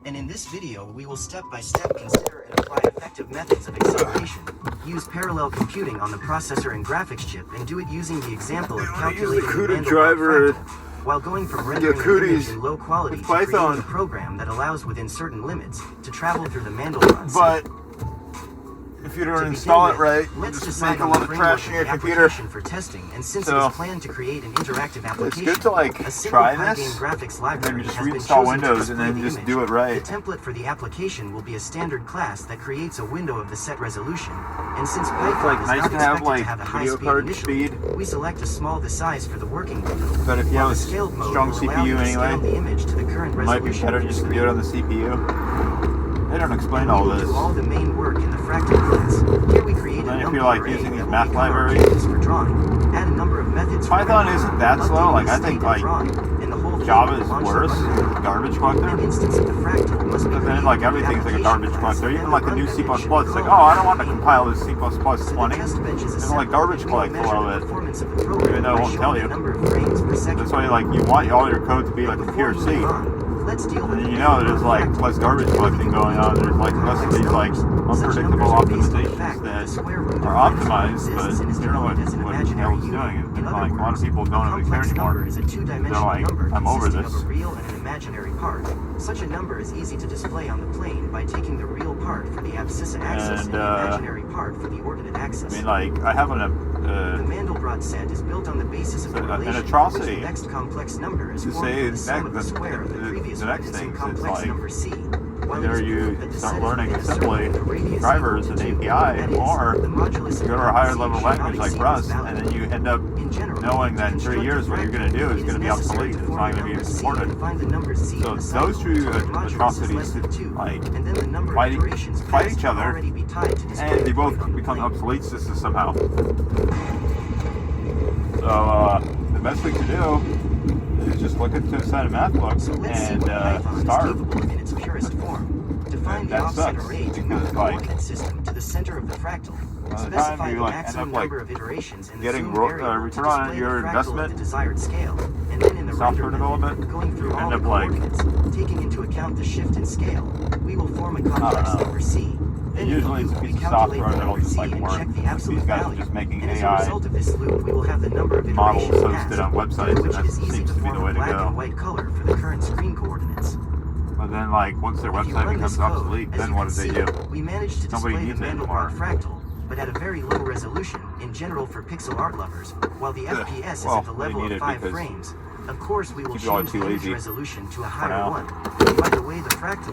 And in this video, we will step by step consider and apply effective methods of acceleration. Use parallel computing on the processor and graphics chip, and do it using the example of calculating the CUDA Mandelbrot driver, fractal, while going from rendering an image in low quality to creating a program that allows within certain limits to travel through the Mandelbrot set. But if you don't install it right, let's just decide make a on lot the of framework trash of in your the computer. application for testing, and since it is planned to create an interactive application, It's good to like a simple try Pygame this, graphics and then library just has been reinstall chosen to Windows and display then the just image. do it right. The template for the application will be a standard class that creates a window of the set resolution, and since Python is nice not to have, expected like, to have a high video speed card initially, speed. we select a small the size for the working window. But if you While have a the scaled mode strong will allow you CPU to scale anyway, the image to the current it might be resolution better of your just to screen. do it on the CPU. They don't explain all We will this. do all the main work in the fractal class. Here we create a And if number you're like array using that these will math become our libraries, canvas for drawing. Add a number of methods. Python isn't that slow. Like I think like Java is worse. Garbage collector. An instance of the fractal must be But then created like in the everything's like a application garbage class, collector. and Even the like a run new C++, method it's should like, call oh, I don't want to main compile this C++ So the 20. test bench is It's assembled like garbage and we will collector measure all the of it. performance of the program Even though it by won't showing tell the you. number of frames per second. That's why like you want all your code to be like a Before pure C. moving on, let's deal with And the you know main there's like fractal. less garbage collecting going on. There's like less of these like unpredictable optimizations that are optimized, but you don't know what the hell it's doing. And like a lot of people don't even care anymore. Is a two-dimensional They're like, number I'm over consisting this. of a real and an imaginary part. Such a number is easy to display on the plane by taking the real part for the abscissa axis and the imaginary part for the ordinate axis. I mean, like I have The Mandelbrot set is built on the basis of the relation an atrocity in which the next complex number is to formed say from the sum of the square of the previous the one next in some thing is complex like number c. While it either is you proved that the start set is learning within a assembly circle with a radius drivers equal and to 2. API, That is, or the modulus you go of to a higher c level should not language like exceed Rust, this value. and then you end up In general, knowing that in to 3 years what you're going to do is going to be obsolete. It's not going to be supported. So those two atrocities like fight each other, and they both become obsolete systems somehow. So the best thing to do is just look into a set of math books and start. In its purest form. Define the That offset sucks, array to because, move the like, coordinate system to the center of the fractal. by the time Specify you the like end maximum up like number of iterations in the getting zoom variable to return on display your the fractal at investment, the desired scale, and then in the software render development, method, going through you all end the up like, coordinates, taking into account the shift in scale, we will form a complex number c. Then usually it's a piece of software that'll just like work. Check the These absolute guys are value. just making And as a AI result of this loop, we will have the number of models iterations hosted passed, on websites, which and is that easy seems to to be the form way a to black go. and white color for the current screen coordinates. But then like once their If you website run becomes this code, obsolete, as then you what can do they see, do? we managed to Nobody display needs the it anymore. Mandelbrot fractal, but at a very low resolution, in general for pixel art lovers, while the FPS is Well, at the they level need of it 5 because frames. Of course, we will people are change too the image lazy resolution to a now. higher one. And by the way, the fractal